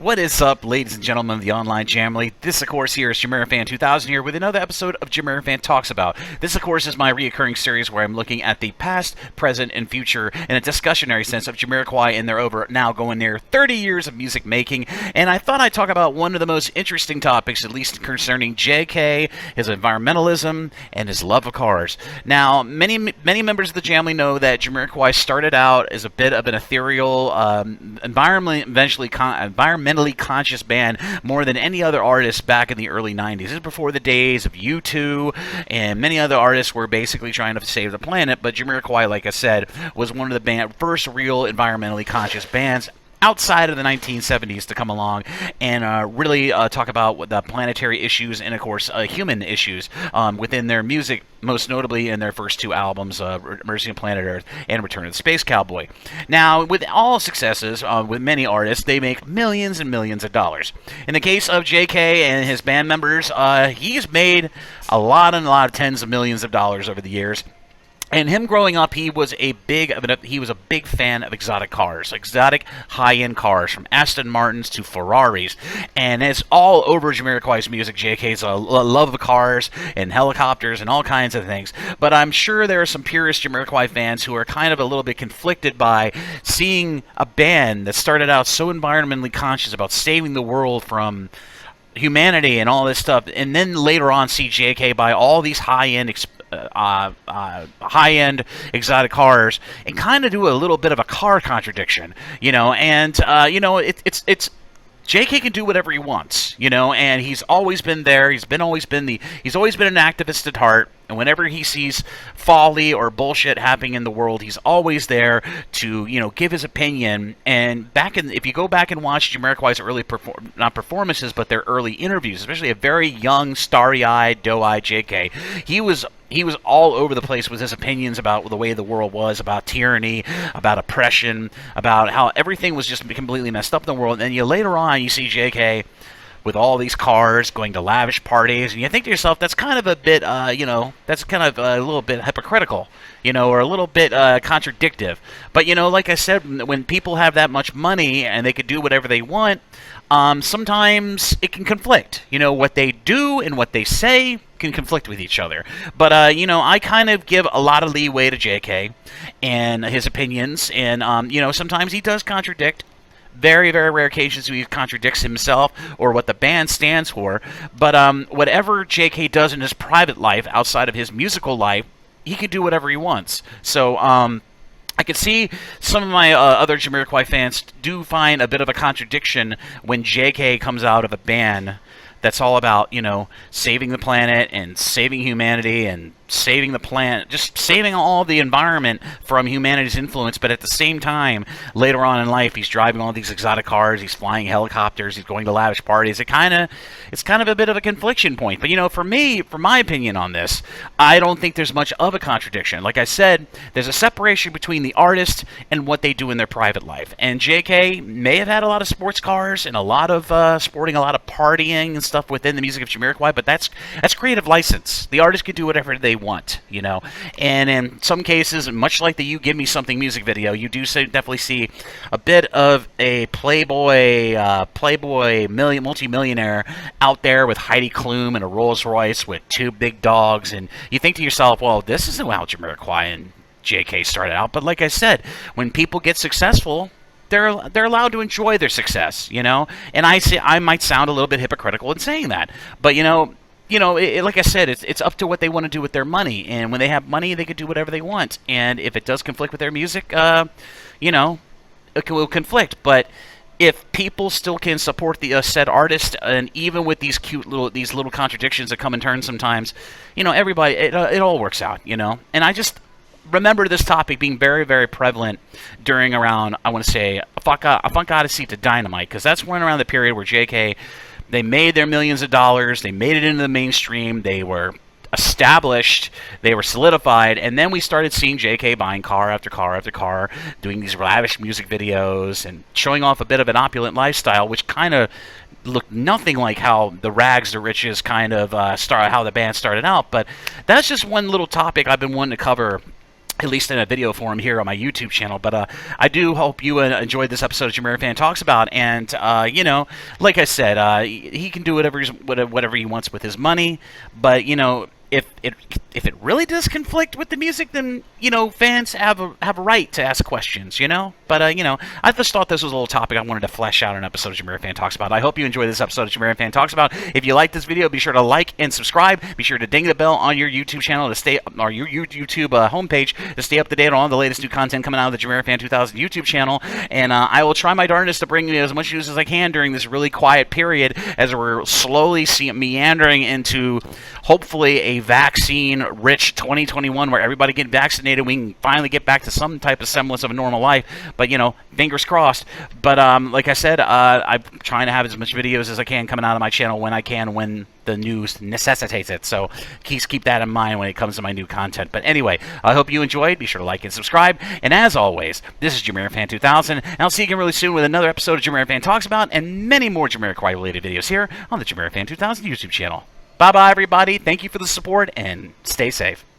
What is up, ladies and gentlemen of the online Jamily? This, of course, here is JamiroFan 2000 here with another episode of JamiroFan Talks About. This, of course, is my reoccurring series where I'm looking at the past, present, and future in a discussionary sense of Jamiroquai and their over now going near 30 years of music making. And I thought I'd talk about one of the most interesting topics, at least concerning JK, his environmentalism, and his love of cars. Now, many members of the Jamily know that Jamiroquai started out as a bit of an ethereal, environmentally conscious band more than any other artist back in the early 90s. This is before the days of U2 and many other artists were basically trying to save the planet, but Jamiroquai, like I said, was one of the first real environmentally conscious bands outside of the 1970s to come along and really talk about the planetary issues and, of course, human issues within their music, most notably in their first two albums, Mercy on Planet Earth and Return of the Space Cowboy. Now, with all successes, with many artists, they make millions and millions of dollars. In the case of JK and his band members, he's made a lot of tens of millions of dollars over the years. And him growing up, he was a big fan of exotic cars, exotic high-end cars, from Aston Martins to Ferraris, and it's all over Jamiroquai's music. JK's love of cars and helicopters and all kinds of things. But I'm sure there are some purist Jamiroquai fans who are kind of a little bit conflicted by seeing a band that started out so environmentally conscious about saving the world from humanity and all this stuff, and then later on see JK buy all these high-end exotic cars and kind of do a little bit of a car contradiction, and it's JK can do whatever he wants, and he's always been there. He's always been an activist at heart. And whenever he sees folly or bullshit happening in the world, he's always there to, give his opinion. And if you go back and watch Jamiroquai's early not performances, but their early interviews, especially a very young, starry-eyed, doe-eyed JK, he was all over the place with his opinions about the way the world was, about tyranny, about oppression, about how everything was just completely messed up in the world. And then later on, you see JK with all these cars, going to lavish parties, and you think to yourself, that's kind of a bit, that's kind of a little bit hypocritical, or a little bit contradictive. But, like I said, when people have that much money and they could do whatever they want, sometimes it can conflict. What they do and what they say can conflict with each other. But, I kind of give a lot of leeway to JK and his opinions, and, sometimes he does contradict. Very, very rare occasions he contradicts himself or what the band stands for. But whatever JK does in his private life, outside of his musical life, he can do whatever he wants. So I could see some of my other Jamiroquai fans do find a bit of a contradiction when JK comes out of a band that's all about, saving the planet and saving humanity and saving the planet, just saving all the environment from humanity's influence. But at the same time, later on in life, he's driving all these exotic cars, he's flying helicopters, he's going to lavish parties. It's kind of a bit of a confliction point. But for me, for my opinion on this, I don't think there's much of a contradiction. Like I said, there's a separation between the artist and what they do in their private life. And JK may have had a lot of sports cars and a lot of sporting, a lot of partying and stuff within the music of Jamiroquai, but that's creative license. The artist can do whatever they want, and in some cases, much like the You Give Me Something music video, you do definitely see a bit of a playboy multi-millionaire out there with Heidi Klum and a Rolls Royce with two big dogs, and you think to yourself, well, this isn't how Jamiroquai and JK started out. But like I said, when people get successful, they're allowed to enjoy their success, and I might sound a little bit hypocritical in saying that, but like I said, it's up to what they want to do with their money, and when they have money, they can do whatever they want. And if it does conflict with their music, it will conflict. But if people still can support the said artist, and even with these these little contradictions that come in turns sometimes, everybody, it all works out, And I just remember this topic being very, very prevalent during around, I want to say, a Funk Odyssey to Dynamite, because that's when around the period where JK, they made their millions of dollars, they made it into the mainstream, they were established, they were solidified, and then we started seeing JK buying car after car after car, doing these lavish music videos, and showing off a bit of an opulent lifestyle, which kind of looked nothing like how the rags to riches kind of how the band started out. But that's just one little topic I've been wanting to cover at least in a video form here on my YouTube channel. But I do hope you enjoyed this episode of JamiroFan Talks About. And, you know, like I said, he can do whatever he wants with his money. But, you know, if it really does conflict with the music, then, you know, fans have a right to ask questions, you know? But, you know, I just thought this was a little topic I wanted to flesh out in an episode of JamiroFan Talks About. I hope you enjoyed this episode of JamiroFan Talks About. If you like this video, be sure to like and subscribe. Be sure to ding the bell on your YouTube channel to stay, or your YouTube homepage, to stay up to date on all the latest new content coming out of the JamiroFan 2000 YouTube channel. And I will try my darndest to bring you as much news as I can during this really quiet period as we're slowly meandering into, hopefully, a vaccine-rich 2021 where everybody gets vaccinated. We can finally get back to some type of semblance of a normal life. But, you know, fingers crossed. But like I said, I'm trying to have as much videos as I can coming out of my channel when I can, when the news necessitates it. So please keep that in mind when it comes to my new content. But anyway, I hope you enjoyed. Be sure to like and subscribe. And as always, this is JamiroFan 2000. And I'll see you again really soon with another episode of JamiroFan Talks About and many more Jamiroquai related videos here on the JamiroFan 2000 YouTube channel. Bye-bye, everybody. Thank you for the support, and stay safe.